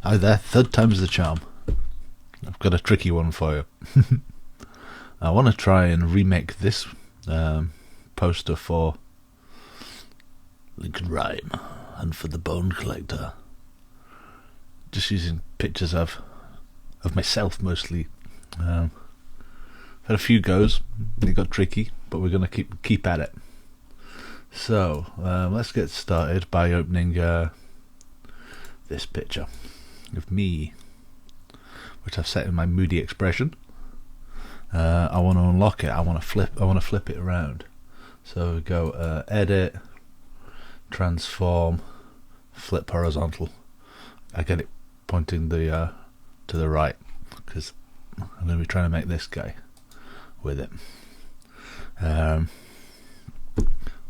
Hi there, third time's the charm. I've got a tricky one for you. I want to try and remake this poster for Lincoln Rhyme and for the Bone Collector. Just using pictures of myself mostly. Had a few goes, it got tricky, but we're going to keep at it. So let's get started by opening this picture of me, which I've set in my moody expression. I want to unlock it. I want to flip it around. So we go edit, transform, flip horizontal. I get it pointing to the right because I'm going to be trying to make this guy with it.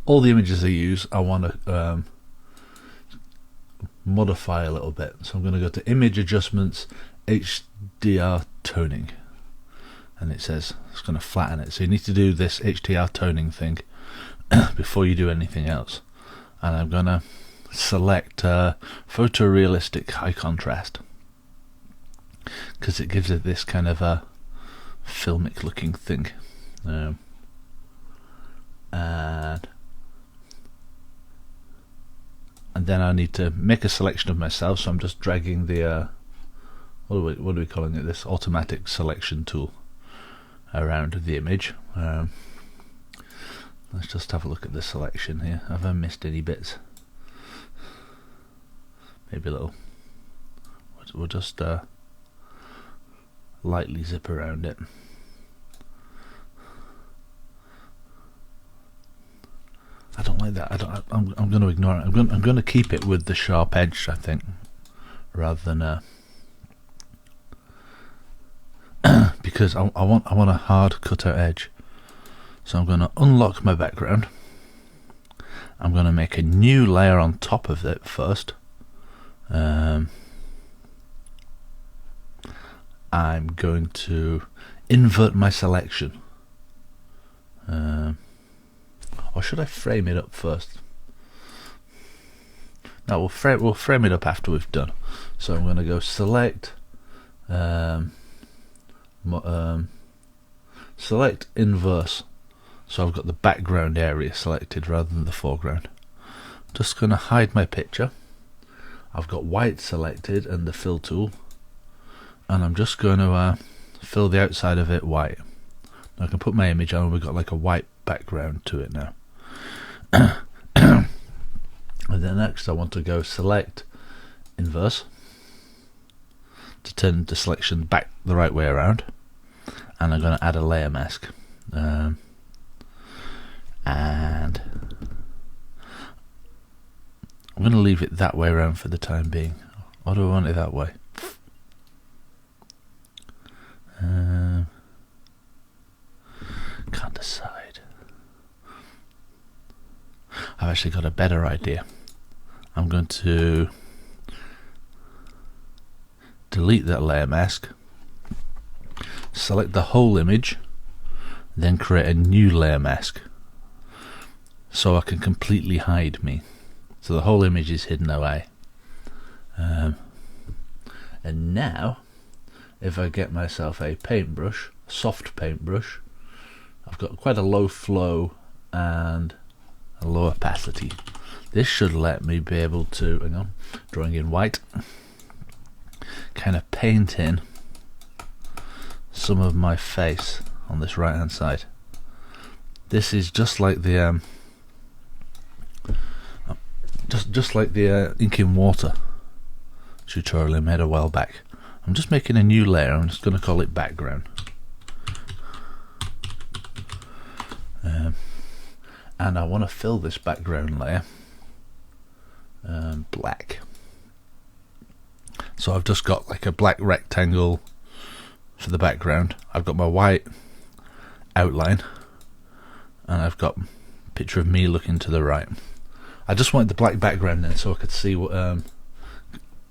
All the images I use, I want to modify a little bit. So I'm going to go to Image Adjustments, Hdr Toning, and it says it's going to flatten it. So you need to do this Hdr Toning thing before you do anything else. And I'm going to select photorealistic high contrast because it gives it this kind of a filmic looking thing. And then I need to make a selection of myself, so I'm just dragging the what are we calling it, this automatic selection tool around the image. Let's just have a look at the selection here. Have I missed any bits? Maybe a little. We'll just lightly zip around it. I don't like that. I'm going to ignore it. I'm going to keep it with the sharp edge, I think, rather than because I want a hard cutter edge. So I'm going to unlock my background. I'm going to make a new layer on top of it first. I'm going to invert my selection. Or should I frame it up first? No, we'll frame it up after we've done. So I'm going to go select, select inverse. So I've got the background area selected rather than the foreground. Just going to hide my picture. I've got white selected and the fill tool, and I'm just going to fill the outside of it white. Now I can put my image on. We've got like a white background to it now. And then next I want to go select inverse to turn the selection back the right way around, and I'm going to add a layer mask, and I'm going to leave it that way around for the time being. Or do I want it that way? Can't decide. I've actually got a better idea. I'm going to delete that layer mask, select the whole image, then create a new layer mask so I can completely hide me. So the whole image is hidden away. And now, if I get myself a paintbrush, soft paintbrush, I've got quite a low flow and a low opacity. This should let me be able to, hang on, drawing in white, kind of paint in some of my face on this right hand side. This is just like the just like the ink in water tutorial I made a while back. I'm just making a new layer. I'm just going to call it background. And I want to fill this background layer black. So I've just got like a black rectangle for the background. I've got my white outline, and I've got a picture of me looking to the right. I just wanted the black background then, so I could see what I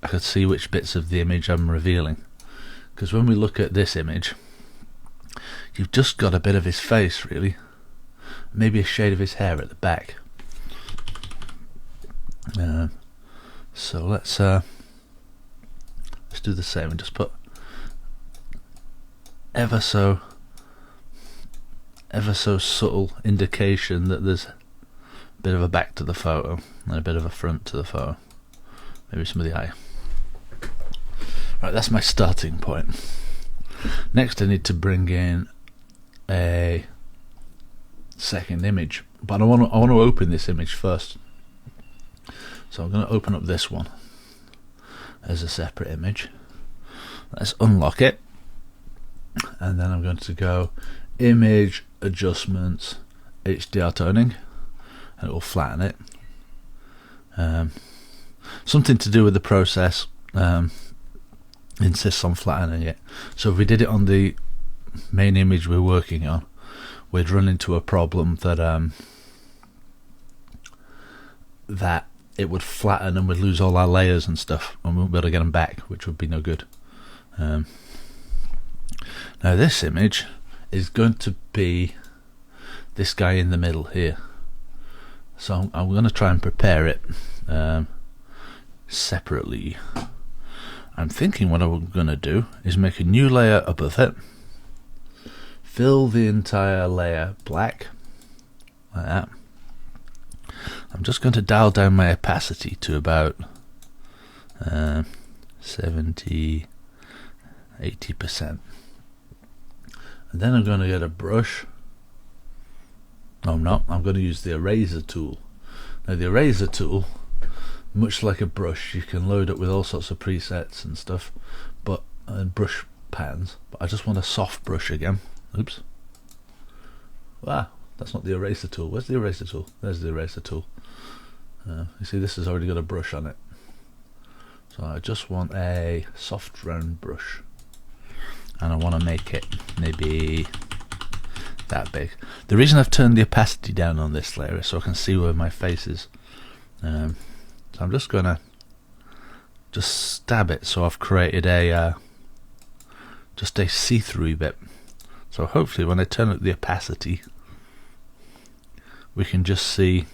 could see which bits of the image I'm revealing. Because when we look at this image, you've just got a bit of his face, really. Maybe a shade of his hair at the back. So let's let's do the same and just put ever so subtle indication that there's a bit of a back to the photo and a bit of a front to the photo. Maybe some of the eye. Right, that's my starting point. Next I need to bring in a second image, but I want to open this image first. So I'm going to open up this one as a separate image. Let's unlock it, and then I'm going to go image adjustments, HDR toning, and it will flatten it. Something to do with the process insists on flattening it. So if we did it on the main image we're working on, we'd run into a problem that that it would flatten and we'd lose all our layers and stuff, and we won't be able to get them back, which would be no good. Now this image is going to be this guy in the middle here, so I'm going to try and prepare it separately. I'm thinking what I'm going to do is make a new layer above it, fill the entire layer black like that. I'm just going to dial down my opacity to about 70-80%, and then I'm going to get a brush. No, I'm not. I'm going to use the eraser tool. Now the eraser tool, much like a brush, you can load it with all sorts of presets and stuff, but brush patterns. But I just want a soft brush again. Oops. Wow, that's not the eraser tool. Where's the eraser tool? There's the eraser tool. You see, this has already got a brush on it. So I just want a soft round brush, and I want to make it maybe that big. The reason I've turned the opacity down on this layer is so I can see where my face is. So I'm just gonna stab it, so I've created a just a see-through bit. So hopefully when I turn up the opacity, we can just see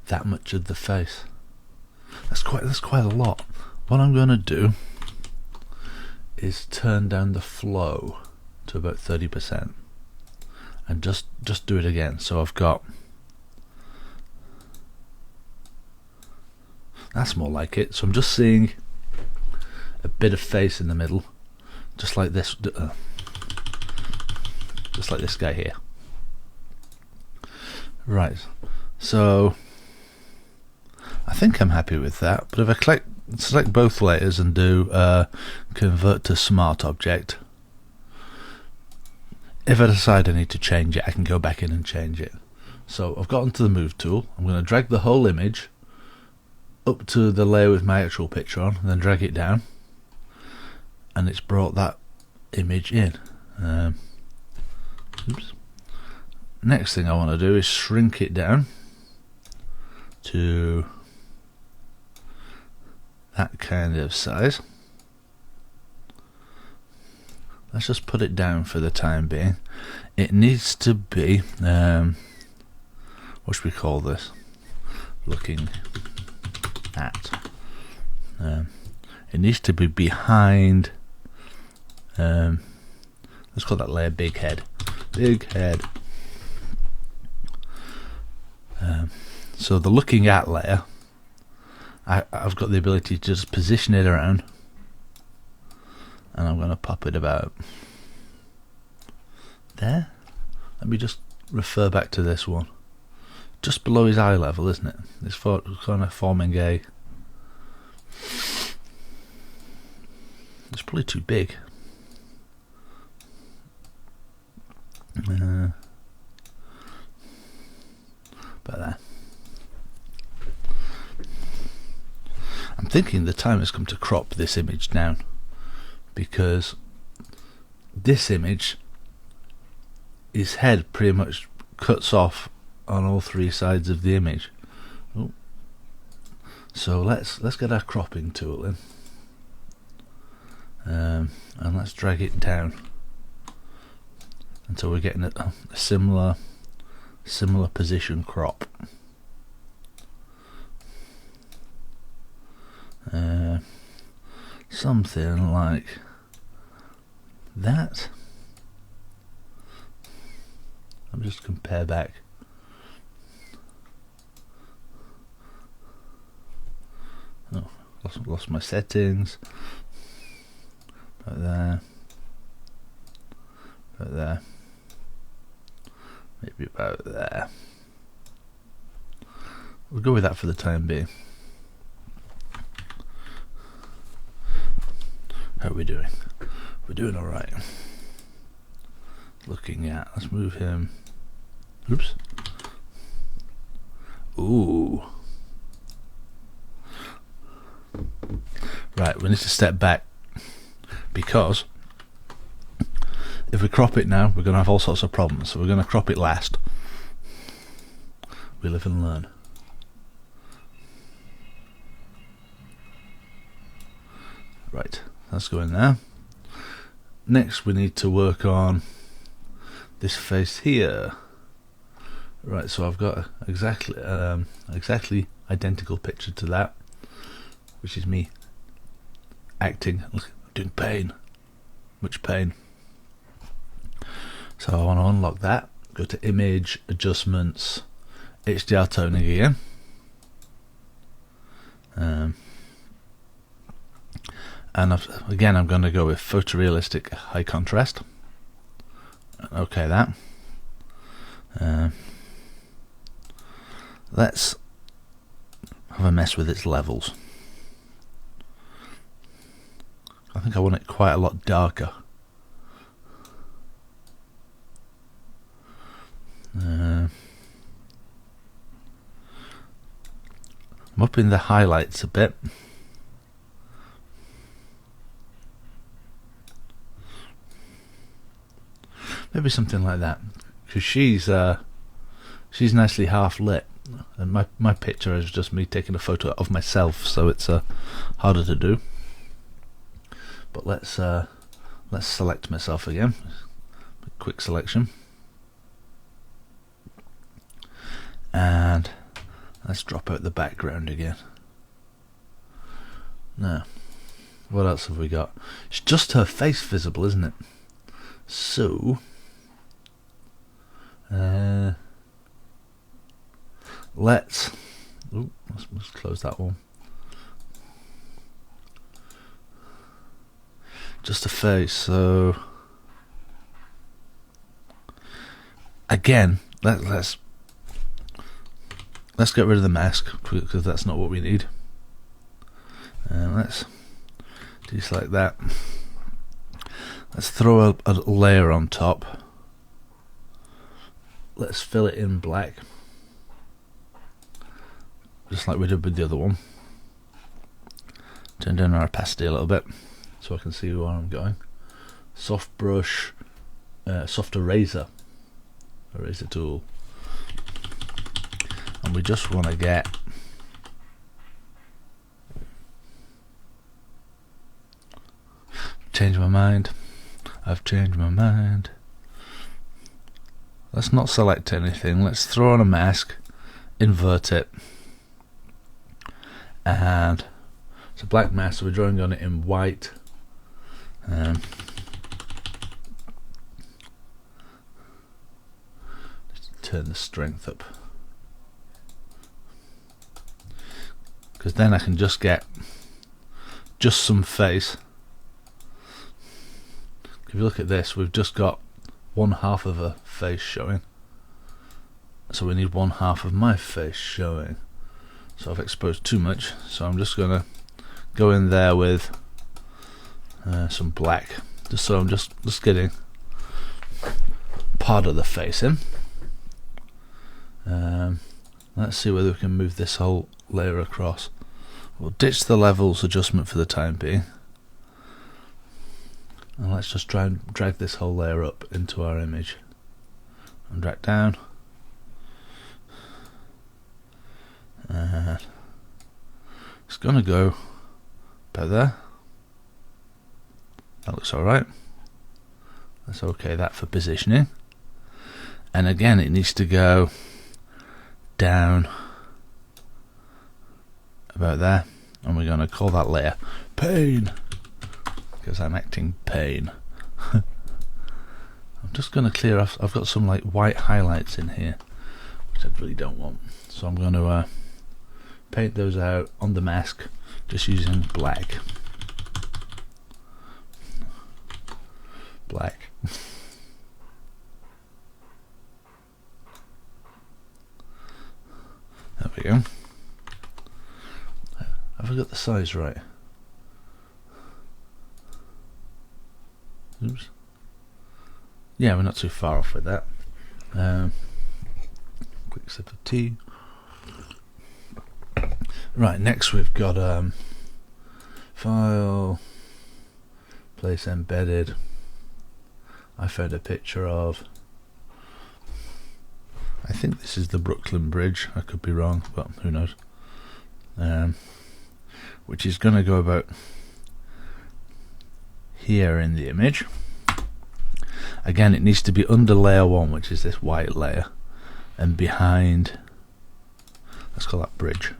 that much of the face. That's quite a lot. What I'm going to do is turn down the flow to about 30% and just do it again. So I've got, that's more like it. So I'm just seeing a bit of face in the middle, just like this, just like this guy here. Right, so I think I'm happy with that, but if I select both layers and do convert to smart object, if I decide I need to change it, I can go back in and change it. So I've gotten to the move tool. I'm going to drag the whole image up to the layer with my actual picture on, and then drag it down, and it's brought that image in. Oops. Next thing I want to do is shrink it down to that kind of size. Let's just put it down for the time being. It needs to be, what should we call this? Looking at. It needs to be behind, let's call that layer big head. Big head. So the looking at layer, I've got the ability to just position it around, and I'm going to pop it about there. Let me just refer back to this one, just below his eye level, isn't it? It's kind of forming a, it's probably too big. About there. I'm thinking the time has come to crop this image down, because this image, his head pretty much cuts off on all three sides of the image. Oh. So let's get our cropping tool in, and let's drag it down until we're getting a similar position crop. something like that. I'll just compare back. Oh, lost my settings. About there. About there. Maybe about there. We'll go with that for the time being. How are we doing? We're doing alright. Looking at, let's move him. Oops. Ooh. Right, we need to step back, because if we crop it now, we're going to have all sorts of problems. So we're going to crop it last. We live and learn. Right, that's going there. Next we need to work on this face here. Right, so I've got exactly identical picture to that, which is me acting. Look, I'm doing pain. Much pain. So I want to unlock that. Go to Image, Adjustments, Hdr Toning again. And again, I'm going to go with photorealistic high contrast. Okay, that. Let's have a mess with its levels. I think I want it quite a lot darker. I'm upping the highlights a bit. Maybe something like that, because she's nicely half lit, and my picture is just me taking a photo of myself, so it's harder to do. But let's select myself again. Quick selection, and let's drop out the background again. Now, what else have we got? It's just her face visible, isn't it? So let's close that one. Just a face. So again, let's get rid of the mask, because that's not what we need. Let's deselect that. Let's throw a layer on top. Let's fill it in black, just like we did with the other one. Turn down our opacity a little bit so I can see where I'm going. Soft brush, soft eraser tool, and we just want to get change my mind. I've changed my mind. Let's not select anything. Let's throw on a mask, invert it, and it's a black mask, so we're drawing on it in white. Just turn the strength up, because then I can just get just some face. If you look at this, we've just got one half of a face showing, so we need one half of my face showing. So I've exposed too much, so I'm just gonna go in there with some black, just so I'm just getting part of the face in. Let's see whether we can move this whole layer across. We'll ditch the levels adjustment for the time being, and let's just try and drag this whole layer up into our image and drag down. And it's gonna go about there. That looks alright. Let's okay that for positioning. And again, it needs to go down about there, and we're gonna call that layer pain. because I'm acting pain. I'm just going to clear off. I've got some like white highlights in here, which I really don't want. So I'm going to paint those out on the mask, just using black. Black. There we go. Have I got the size right? Oops. Yeah, we're not too far off with that. Quick sip of tea. Right, next we've got file, place embedded. I found a picture of, I think this is the Brooklyn Bridge, I could be wrong, but who knows. Which is going to go about here in the image. Again, it needs to be under layer 1, which is this white layer, and behind, let's call that bridge.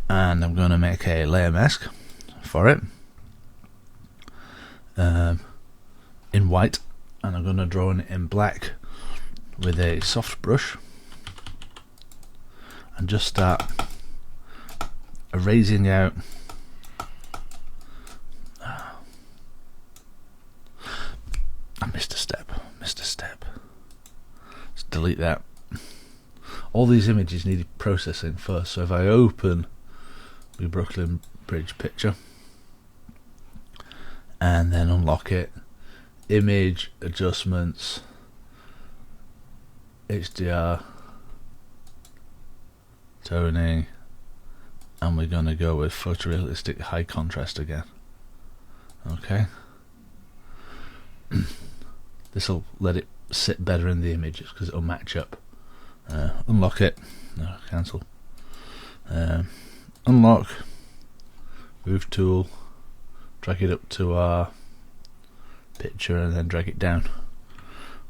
And I'm going to make a layer mask for it in white, and I'm going to draw it in black with a soft brush and just start erasing out I missed a step. Let's delete that. All these images needed processing first, so if I open the Brooklyn Bridge picture and then unlock it, image adjustments, Hdr toning, and we're going to go with photorealistic high contrast again. Okay. This will let it sit better in the images because it'll match up. Unlock it. No, cancel. Unlock. Move tool. Drag it up to our picture and then drag it down.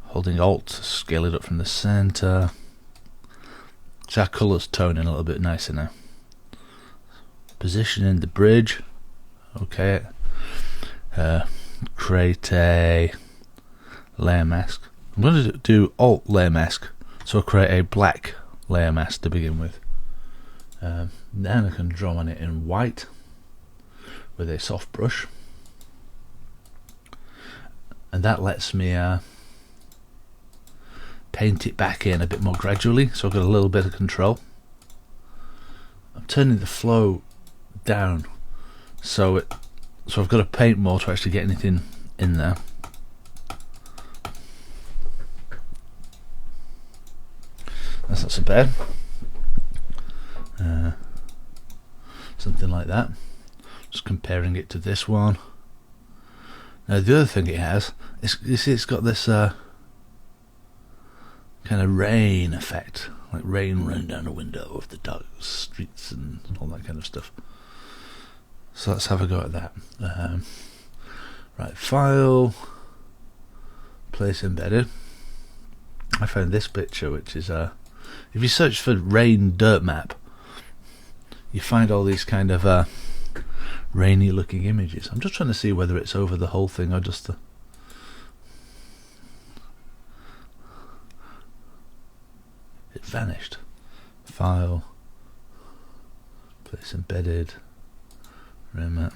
Holding Alt to scale it up from the center. So our colour's toning a little bit nicer now. Positioning the bridge. Okay. Create a layer mask. I'm going to do Alt layer mask, so I'll create a black layer mask to begin with. Then I can draw on it in white with a soft brush, and that lets me paint it back in a bit more gradually, so I've got a little bit of control. I'm turning the flow down, so I've got to paint more to actually get anything in there. That's not so bad. Something like that. Just comparing it to this one. Now the other thing it has is, you see, it's got this kind of rain effect, like rain running down a window of the dark streets and all that kind of stuff. So let's have a go at that. Right, file, place embedded. I found this picture, which is if you search for rain dirt map, you find all these kind of rainy looking images. I'm just trying to see whether it's over the whole thing or just the... It vanished. File, place embedded, remit.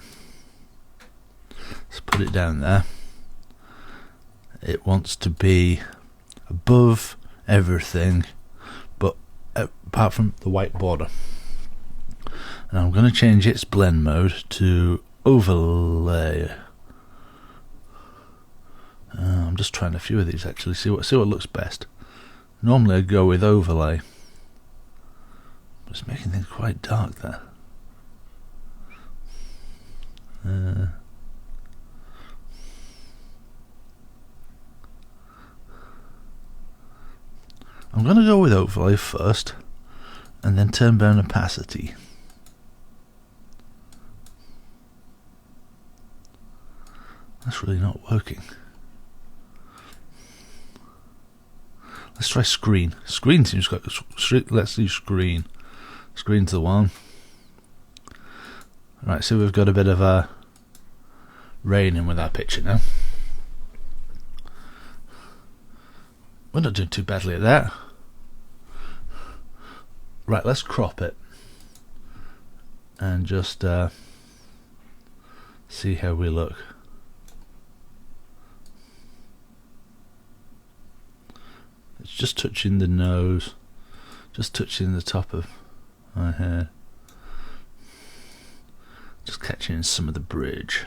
Let's put it down there. It wants to be above everything, but apart from the white border. And I'm going to change its blend mode to overlay. I'm just trying a few of these actually, see what looks best. Normally I go with overlay, but it's making things quite dark there. I'm going to go with overlay first and then turn down opacity. That's really not working. Let's try screen. Screen seems quite... Let's do screen. Screen's the one. Right, so we've got a bit of a raining with our picture now. We're not doing too badly at that. Right, let's crop it and just see how we look. It's just touching the nose, just touching the top of my hair, just catching some of the bridge.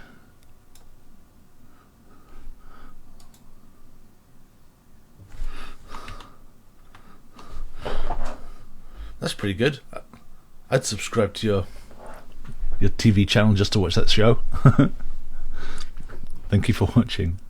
That's pretty good. I'd subscribe to your TV channel just to watch that show. Thank you for watching.